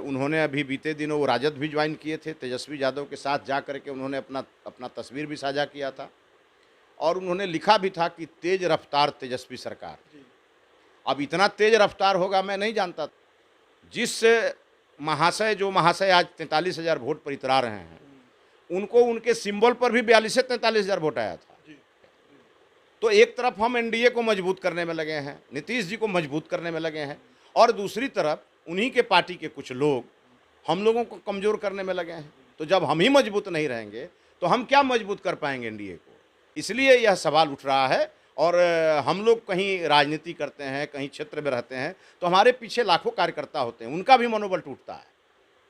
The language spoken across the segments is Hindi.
उन्होंने अभी बीते दिनों वो राजद भी ज्वाइन किए थे, तेजस्वी यादव के साथ जा कर के उन्होंने अपना अपना तस्वीर भी साझा किया था और उन्होंने लिखा भी था कि तेज रफ्तार तेजस्वी सरकार। अब इतना तेज रफ्तार होगा मैं नहीं जानता। जिस जो महाशय आज 43,000 वोट पर इतरा रहे हैं, उनको उनके सिंबल पर भी 42 से 43,000 वोट आया था। तो एक तरफ हम एनडीए को मजबूत करने में लगे हैं, नीतीश जी को मजबूत करने में लगे हैं, और दूसरी तरफ उन्हीं के पार्टी के कुछ लोग हम लोगों को कमज़ोर करने में लगे हैं। तो जब हम ही मजबूत नहीं रहेंगे तो हम क्या मजबूत कर पाएंगे एनडीए को? इसलिए यह सवाल उठ रहा है। और हम लोग कहीं राजनीति करते हैं, कहीं क्षेत्र में रहते हैं, तो हमारे पीछे लाखों कार्यकर्ता होते हैं, उनका भी मनोबल टूटता है।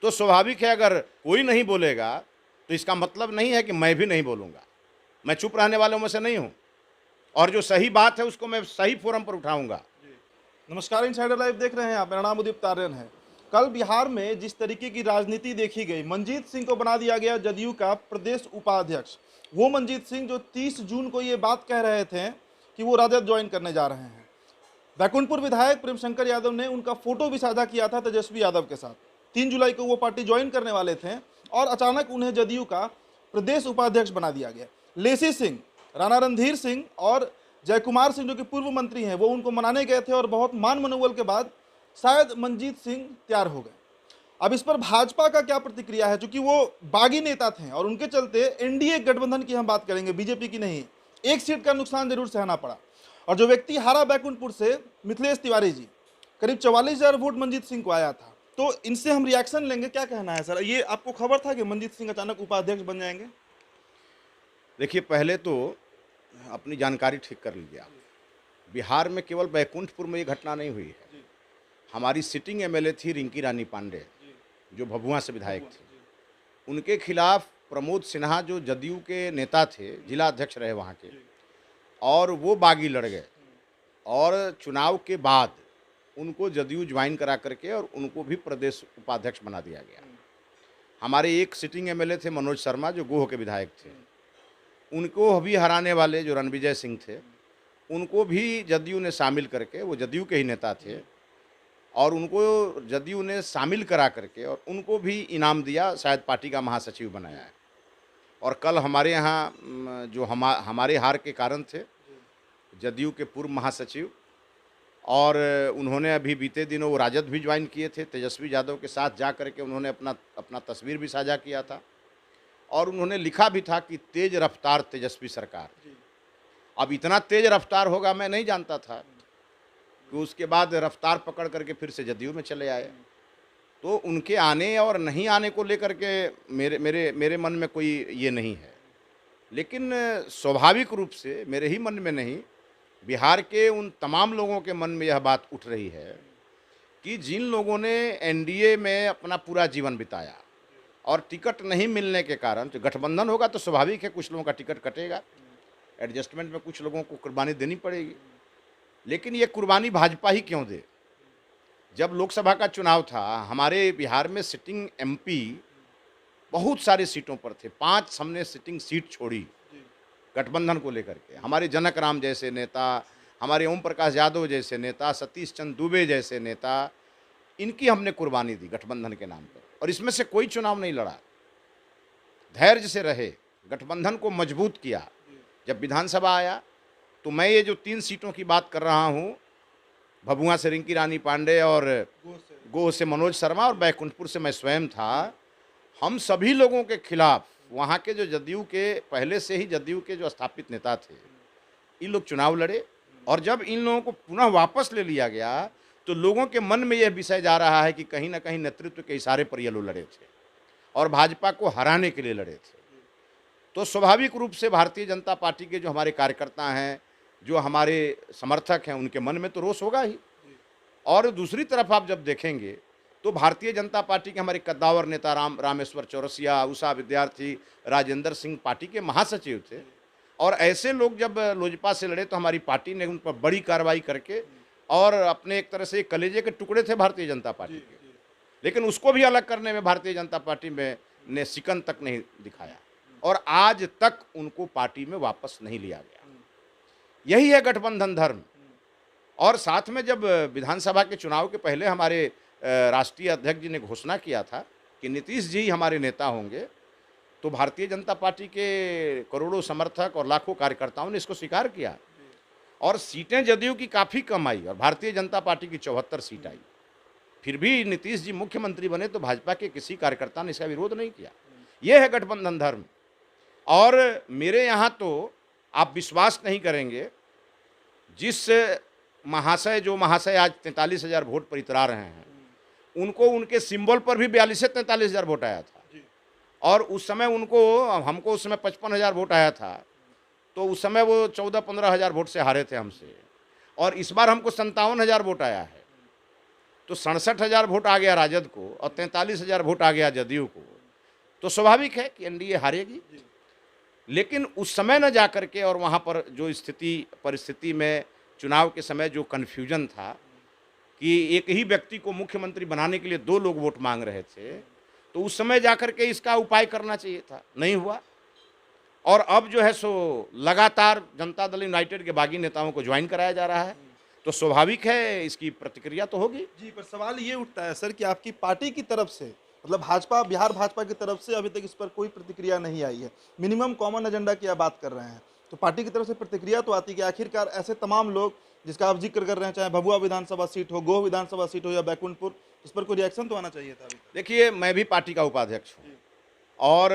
तो स्वाभाविक है अगर कोई नहीं बोलेगा तो इसका मतलब नहीं है कि मैं भी नहीं बोलूँगा। मैं चुप रहने वालों में से नहीं हूँ, और जो सही बात है उसको मैं सही फोरम पर उठाऊंगा। नमस्कार, इनसाइडर लाइव देख रहे हैं आप। मेरा नाम उदित आर्यन है। कल बिहार में जिस तरीके की राजनीति देखी गई, मंजीत सिंह को बना दिया गया जदयू का प्रदेश उपाध्यक्ष। वो मंजीत सिंह जो 30 जून को ये बात कह रहे थे कि वो राजद ज्वाइन करने जा रहे हैं। बैकुंठपुर विधायक प्रेम शंकर यादव ने उनका फोटो भी साझा किया था तेजस्वी यादव के साथ। 3 जुलाई को वो पार्टी ज्वाइन करने वाले थे और अचानक उन्हें जदयू का प्रदेश उपाध्यक्ष बना दिया गया। लेसी सिंह, राणा रणधीर सिंह और जयकुमार सिंह जो कि पूर्व मंत्री हैं, वो उनको मनाने गए थे और बहुत मान मनोबल के बाद शायद मंजीत सिंह तैयार हो गए। अब इस पर भाजपा का क्या प्रतिक्रिया है? क्योंकि वो बागी नेता थे और उनके चलते एनडीए गठबंधन की हम बात करेंगे, बीजेपी की नहीं। एक सीट का नुकसान जरूर सहना पड़ा। और जो व्यक्ति हारा बैकुंठपुर से, मिथिलेश तिवारी जी, करीब 44,000 वोट मंजीत सिंह को आया था। तो इनसे हम रिएक्शन लेंगे, क्या कहना है सर? ये आपको खबर था कि मंजीत सिंह अचानक उपाध्यक्ष बन जाएंगे? देखिए, पहले तो अपनी जानकारी ठीक कर लीजिए आप। बिहार में केवल बैकुंठपुर में ये घटना नहीं हुई है। हमारी सिटिंग एमएलए थी रिंकी रानी पांडे, जो भभुआ से विधायक थी। उनके खिलाफ प्रमोद सिन्हा जो जदयू के नेता थे, जिला अध्यक्ष रहे वहाँ के, और वो बागी लड़ गए और चुनाव के बाद उनको जदयू ज्वाइन करा करके और उनको भी प्रदेश उपाध्यक्ष बना दिया गया। हमारे एक सिटिंग एमएलए थे मनोज शर्मा, जो गोह के विधायक थे। उनको भी हराने वाले जो रणविजय सिंह थे, उनको भी जदयू ने शामिल करके, वो जदयू के ही नेता थे, और उनको जदयू ने शामिल करा करके और उनको भी इनाम दिया, शायद पार्टी का महासचिव बनाया है। और कल हमारे यहाँ जो हमारे हार के कारण थे जदयू के पूर्व महासचिव, और उन्होंने अभी बीते दिनों वो राजद भी ज्वाइन किए थे, तेजस्वी यादव के साथ जा कर के उन्होंने अपना तस्वीर भी साझा किया था और उन्होंने लिखा भी था कि तेज रफ्तार तेजस्वी सरकार। अब इतना तेज रफ्तार होगा मैं नहीं जानता था, कि उसके बाद रफ्तार पकड़ करके फिर से जदयू में चले आए। तो उनके आने और नहीं आने को लेकर के मेरे मन में कोई ये नहीं है, लेकिन स्वाभाविक रूप से मेरे ही मन में नहीं, बिहार के उन तमाम लोगों के मन में यह बात उठ रही है कि जिन लोगों ने एनडीए में अपना पूरा जीवन बिताया और टिकट नहीं मिलने के कारण, तो गठबंधन होगा तो स्वाभाविक है कुछ लोगों का टिकट कटेगा, एडजस्टमेंट में कुछ लोगों को कुर्बानी देनी पड़ेगी। लेकिन ये कुर्बानी भाजपा ही क्यों दे? जब लोकसभा का चुनाव था, हमारे बिहार में सिटिंग एमपी बहुत सारी सीटों पर थे। 5 हमने सिटिंग सीट छोड़ी गठबंधन को लेकर के। हमारे जनक राम जैसे नेता, हमारे ओम प्रकाश यादव जैसे नेता, सतीश चंद्र दुबे जैसे नेता, इनकी हमने कुर्बानी दी गठबंधन के नाम पर, और इसमें से कोई चुनाव नहीं लड़ा। धैर्य से रहे, गठबंधन को मजबूत किया। जब विधानसभा आया तो मैं ये जो 3 सीटों की बात कर रहा हूँ, भभुआ से रिंकी रानी पांडे और गोह से मनोज शर्मा और बैकुंठपुर से मैं स्वयं था, हम सभी लोगों के खिलाफ वहाँ के जो जदयू के, पहले से ही जदयू के जो स्थापित नेता थे, इन लोग चुनाव लड़े। और जब इन लोगों को पुनः वापस ले लिया गया तो लोगों के मन में यह विषय जा रहा है कि कहीं ना कहीं नेतृत्व के इशारे पर ये लोग लड़े थे और भाजपा को हराने के लिए लड़े थे। तो स्वाभाविक रूप से भारतीय जनता पार्टी के जो हमारे कार्यकर्ता हैं, जो हमारे समर्थक हैं, उनके मन में तो रोष होगा ही। और दूसरी तरफ आप जब देखेंगे तो भारतीय जनता पार्टी के हमारे कद्दावर नेता रामेश्वर चौरसिया, उषा विद्यार्थी, राजेंद्र सिंह पार्टी के महासचिव थे, और ऐसे लोग जब लोजपा से लड़े तो हमारी पार्टी ने उन पर बड़ी कार्रवाई करके, और अपने एक तरह से कलेजे के टुकड़े थे भारतीय जनता पार्टी के, लेकिन उसको भी अलग करने में भारतीय जनता पार्टी में ने शिकन तक नहीं दिखाया, और आज तक उनको पार्टी में वापस नहीं लिया गया। यही है गठबंधन धर्म। और साथ में जब विधानसभा के चुनाव के पहले हमारे राष्ट्रीय अध्यक्ष जी ने घोषणा किया था कि नीतीश जी हमारे नेता होंगे, तो भारतीय जनता पार्टी के करोड़ों समर्थक और लाखों कार्यकर्ताओं ने इसको स्वीकार किया और सीटें जदयू की काफ़ी कम आई और भारतीय जनता पार्टी की 74 सीट आई। फिर भी नीतीश जी मुख्यमंत्री बने तो भाजपा के किसी कार्यकर्ता ने इसका विरोध नहीं किया। ये है गठबंधन धर्म। और मेरे यहाँ तो आप विश्वास नहीं करेंगे, जिस महाशय आज 43,000 वोट पर इतरा रहे हैं, उनको उनके सिंबल पर भी 42 से 43,000 वोट आया था। और उस समय हमको उस समय 55,000 वोट आया था, तो उस समय वो 14-15,000 वोट से हारे थे हमसे। और इस बार हमको 57,000 वोट आया है, तो 67,000 वोट आ गया राजद को और 43,000 वोट आ गया जदयू को। तो स्वाभाविक है कि एनडीए हारेगी। लेकिन उस समय न जा कर के, और वहाँ पर जो परिस्थिति में चुनाव के समय जो कन्फ्यूजन था कि एक ही व्यक्ति को मुख्यमंत्री बनाने के लिए 2 लोग वोट मांग रहे थे, तो उस समय जा कर के इसका उपाय करना चाहिए था, नहीं हुआ। और अब जो है सो लगातार जनता दल यूनाइटेड के बागी नेताओं को ज्वाइन कराया जा रहा है, तो स्वाभाविक है इसकी प्रतिक्रिया तो होगी। जी, पर सवाल ये उठता है सर कि आपकी पार्टी की तरफ से, मतलब बिहार भाजपा की तरफ से अभी तक इस पर कोई प्रतिक्रिया नहीं आई है। मिनिमम कॉमन एजेंडा की आप बात कर रहे हैं, तो पार्टी की तरफ से प्रतिक्रिया तो आती है कि आखिरकार ऐसे तमाम लोग जिसका आप जिक्र कर रहे हैं, चाहे भभुआ विधानसभा सीट हो, गोह विधानसभा सीट हो या बैकुंठपुर, इस पर कोई रिएक्शन तो आना चाहिए था अभी तक। देखिए, मैं भी पार्टी का उपाध्यक्ष हूँ और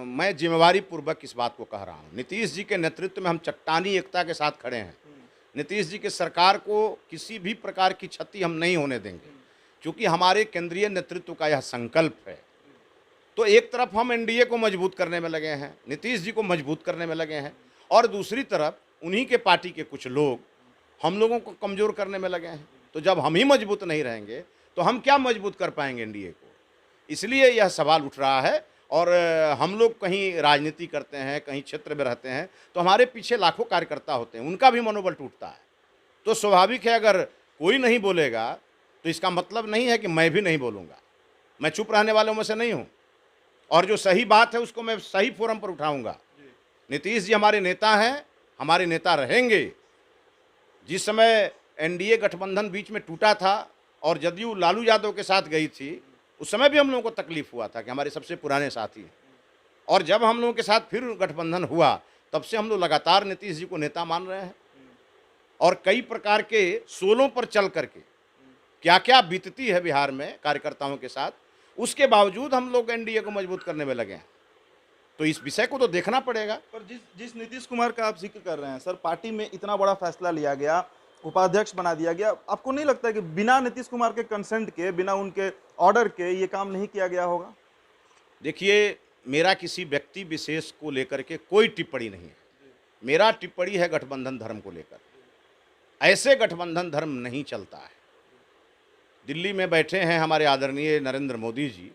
मैं जिम्मेवारी पूर्वक इस बात को कह रहा हूँ। नीतीश जी के नेतृत्व में हम चट्टानी एकता के साथ खड़े हैं। नीतीश जी के सरकार को किसी भी प्रकार की क्षति हम नहीं होने देंगे, क्योंकि हमारे केंद्रीय नेतृत्व का यह संकल्प है। तो एक तरफ हम एनडीए को मजबूत करने में लगे हैं, नीतीश जी को मजबूत करने में लगे हैं, और दूसरी तरफ उन्हीं के पार्टी के कुछ लोग हम लोगों को कमज़ोर करने में लगे हैं। तो जब हम ही मजबूत नहीं रहेंगे तो हम क्या मजबूत कर पाएंगे एनडीए को? इसलिए यह सवाल उठ रहा है। और हम लोग कहीं राजनीति करते हैं, कहीं क्षेत्र में रहते हैं, तो हमारे पीछे लाखों कार्यकर्ता होते हैं, उनका भी मनोबल टूटता है। तो स्वाभाविक है, अगर कोई नहीं बोलेगा तो इसका मतलब नहीं है कि मैं भी नहीं बोलूँगा। मैं चुप रहने वालों में से नहीं हूँ, और जो सही बात है उसको मैं सही फोरम पर उठाऊँगा। नीतीश जी हमारे नेता हैं, हमारे नेता रहेंगे। जिस समय एनडीए गठबंधन बीच में टूटा था और जदयू लालू यादव के साथ गई थी, उस समय भी हम लोगों को तकलीफ हुआ था कि हमारे सबसे पुराने साथी हैं। और जब हम लोगों के साथ फिर गठबंधन हुआ, तब से हम लोग लगातार नीतीश जी को नेता मान रहे हैं। और कई प्रकार के सोलों पर चल करके क्या क्या बीतती है बिहार में कार्यकर्ताओं के साथ, उसके बावजूद हम लोग एनडीए को मजबूत करने में लगे हैं। तो इस विषय को तो देखना पड़ेगा। पर जिस नीतीश कुमार का आप जिक्र कर रहे हैं सर, पार्टी में इतना बड़ा फैसला लिया गया, उपाध्यक्ष बना दिया गया, आपको नहीं लगता कि बिना नीतीश कुमार के कंसेंट के, बिना उनके ऑर्डर के ये काम नहीं किया गया होगा? देखिए, मेरा किसी व्यक्ति विशेष को लेकर के कोई टिप्पणी नहीं है। मेरा टिप्पणी है गठबंधन धर्म को लेकर। ऐसे गठबंधन धर्म नहीं चलता है। दिल्ली में बैठे हैं हमारे आदरणीय नरेंद्र मोदी जी,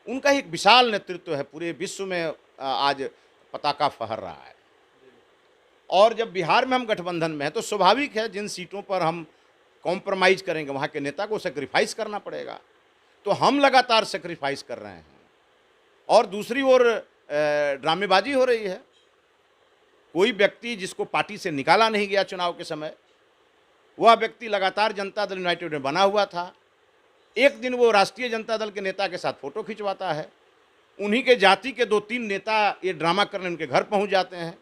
उनका एक विशाल नेतृत्व है, पूरे विश्व में आज पताका फहर रहा है। और जब बिहार में हम गठबंधन में हैं, तो स्वाभाविक है जिन सीटों पर हम कॉम्प्रोमाइज़ करेंगे वहाँ के नेता को सेक्रीफाइस करना पड़ेगा। तो हम लगातार सेक्रीफाइस कर रहे हैं। और दूसरी ओर ड्रामेबाजी हो रही है। कोई व्यक्ति जिसको पार्टी से निकाला नहीं गया चुनाव के समय, वह व्यक्ति लगातार जनता दल यूनाइटेड में बना हुआ था। एक दिन वो राष्ट्रीय जनता दल के नेता के साथ फोटो खिंचवाता है, उन्हीं के जाति के 2-3 नेता ये ड्रामा करने उनके घर पहुंच जाते हैं।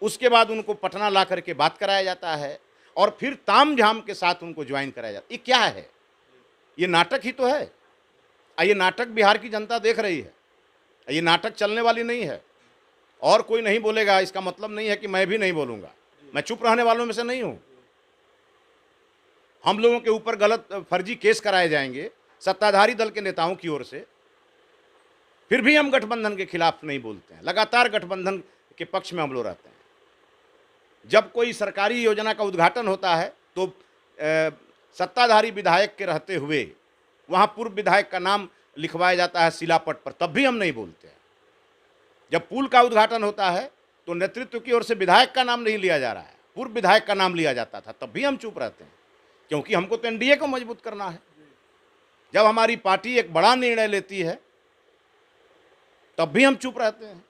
उसके बाद उनको पटना ला करके बात कराया जाता है और फिर ताम झाम के साथ उनको ज्वाइन कराया जाता है। ये क्या है? ये नाटक ही तो है। ये नाटक बिहार की जनता देख रही है। ये नाटक चलने वाली नहीं है। और कोई नहीं बोलेगा इसका मतलब नहीं है कि मैं भी नहीं बोलूँगा। मैं चुप रहने वालों में से नहीं हूँ। हम लोगों के ऊपर गलत फर्जी केस कराए जाएंगे सत्ताधारी दल के नेताओं की ओर से, फिर भी हम गठबंधन के खिलाफ नहीं बोलते हैं। लगातार गठबंधन के पक्ष में हम लोग रहते हैं। जब कोई सरकारी योजना का उद्घाटन होता है तो सत्ताधारी विधायक के रहते हुए वहाँ पूर्व विधायक का नाम लिखवाया जाता है शिलापट पर, तब भी हम नहीं बोलते हैं। जब पुल का उद्घाटन होता है तो नेतृत्व की ओर से विधायक का नाम नहीं लिया जा रहा है, पूर्व विधायक का नाम लिया जाता था, तब भी हम चुप रहते हैं, क्योंकि हमको तो एनडीए को मजबूत करना है। जब हमारी पार्टी एक बड़ा निर्णय लेती है तब भी हम चुप रहते हैं।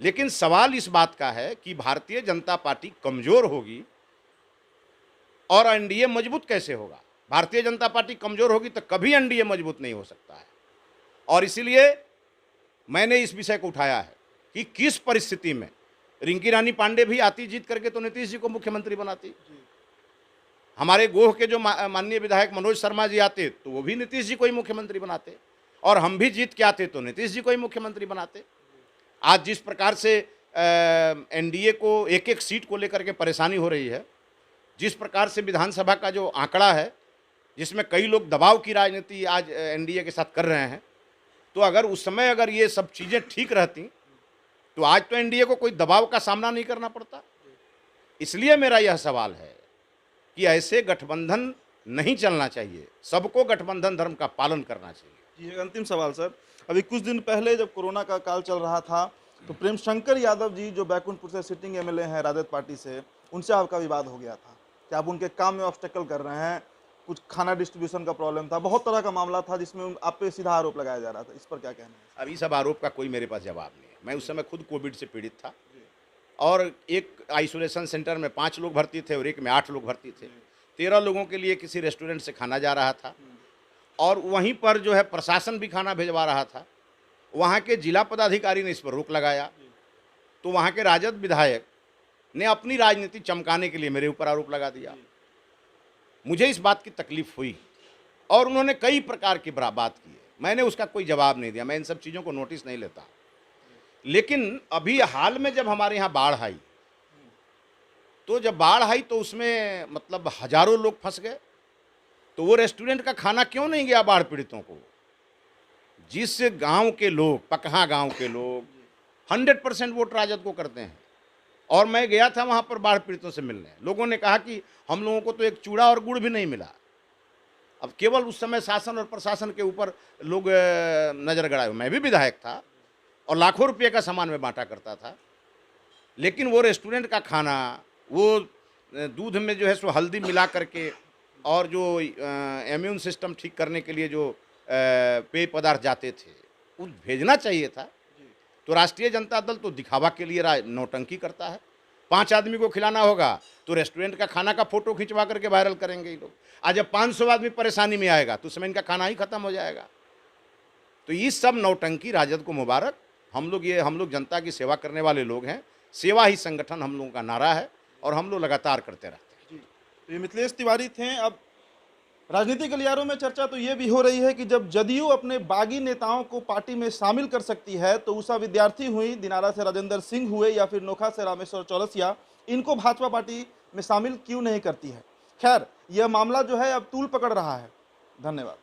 लेकिन सवाल इस बात का है कि भारतीय जनता पार्टी कमजोर होगी और एनडीए मजबूत कैसे होगा? भारतीय जनता पार्टी कमजोर होगी तो कभी एनडीए मजबूत नहीं हो सकता है। और इसीलिए मैंने इस विषय को उठाया है कि किस परिस्थिति में रिंकी रानी पांडे भी आती जीत करके तो नीतीश जी को मुख्यमंत्री बनाती, हमारे गोह के जो माननीय विधायक मनोज शर्मा जी आते तो वो भी नीतीश जी को ही मुख्यमंत्री बनाते, और हम भी जीत के आते तो नीतीश जी को ही मुख्यमंत्री बनाते। आज जिस प्रकार से एनडीए को एक एक सीट को लेकर के परेशानी हो रही है, जिस प्रकार से विधानसभा का जो आंकड़ा है जिसमें कई लोग दबाव की राजनीति आज एनडीए के साथ कर रहे हैं, तो अगर उस समय अगर ये सब चीज़ें ठीक रहती तो आज तो एनडीए को कोई दबाव का सामना नहीं करना पड़ता। इसलिए मेरा यह सवाल है कि ऐसे गठबंधन नहीं चलना चाहिए, सबको गठबंधन धर्म का पालन करना चाहिए। जी, एक अंतिम सवाल सर, अभी कुछ दिन पहले जब कोरोना का काल चल रहा था तो प्रेम शंकर यादव जी जो बैकुंठपुर से सिटिंग एमएलए हैं राजद पार्टी से, उनसे आपका विवाद हो गया था कि आप उनके काम में ऑब्स्टेकल कर रहे हैं, कुछ खाना डिस्ट्रीब्यूशन का प्रॉब्लम था, बहुत तरह का मामला था जिसमें आप पे सीधा आरोप लगाया जा रहा था, इस पर क्या कहना है? अब इस सब आरोप का कोई मेरे पास जवाब नहीं है। मैं उस समय खुद कोविड से पीड़ित था और एक आइसोलेशन सेंटर में 5 लोग भर्ती थे और एक में 8 लोग भर्ती थे। 13 लोगों के लिए किसी रेस्टोरेंट से खाना जा रहा था और वहीं पर जो है प्रशासन भी खाना भिजवा रहा था। वहाँ के जिला पदाधिकारी ने इस पर रोक लगाया, तो वहाँ के राजद विधायक ने अपनी राजनीति चमकाने के लिए मेरे ऊपर आरोप लगा दिया। मुझे इस बात की तकलीफ हुई और उन्होंने कई प्रकार की बात की है, मैंने उसका कोई जवाब नहीं दिया, मैं इन सब चीज़ों को नोटिस नहीं लेता। लेकिन अभी हाल में जब हमारे यहाँ बाढ़ आई, तो जब बाढ़ आई तो उसमें मतलब हजारों लोग फंस गए, तो वो रेस्टोरेंट का खाना क्यों नहीं गया बाढ़ पीड़ितों को? जिस गांव के लोग, पकहा गांव के लोग 100% वोट राजद को करते हैं, और मैं गया था वहाँ पर बाढ़ पीड़ितों से मिलने, लोगों ने कहा कि हम लोगों को तो एक चूड़ा और गुड़ भी नहीं मिला। अब केवल उस समय शासन और प्रशासन के ऊपर लोग नज़र गड़ाए। मैं भी विधायक था और लाखों रुपये का सामान में बांटा करता था, लेकिन वो रेस्टोरेंट का खाना, वो दूध में जो है सो हल्दी मिला करके और जो इम्यून सिस्टम ठीक करने के लिए जो पेय पदार्थ जाते थे, वो भेजना चाहिए था। तो राष्ट्रीय जनता दल तो दिखावा के लिए नौटंकी करता है। 5 आदमी को खिलाना होगा तो रेस्टोरेंट का खाना का फोटो खिंचवा करके वायरल करेंगे ये लोग। आज जब 500 आदमी परेशानी में आएगा तो उसमें इनका खाना ही खत्म हो जाएगा। तो ये सब नौटंकी राजद को मुबारक। हम लोग जनता की सेवा करने वाले लोग हैं, सेवा ही संगठन हम लोगों का नारा है और हम लोग लगातार करते रहते हैं। तो ये मिथिलेश तिवारी थे। अब राजनीतिक गलियारों में चर्चा तो ये भी हो रही है कि जब जदयू अपने बागी नेताओं को पार्टी में शामिल कर सकती है तो उषा विद्यार्थी हुई, दिनारा से राजेंद्र सिंह हुए या फिर नोखा से रामेश्वर चौरसिया, इनको भाजपा पार्टी में शामिल क्यों नहीं करती है? खैर, यह मामला जो है अब तूल पकड़ रहा है। धन्यवाद।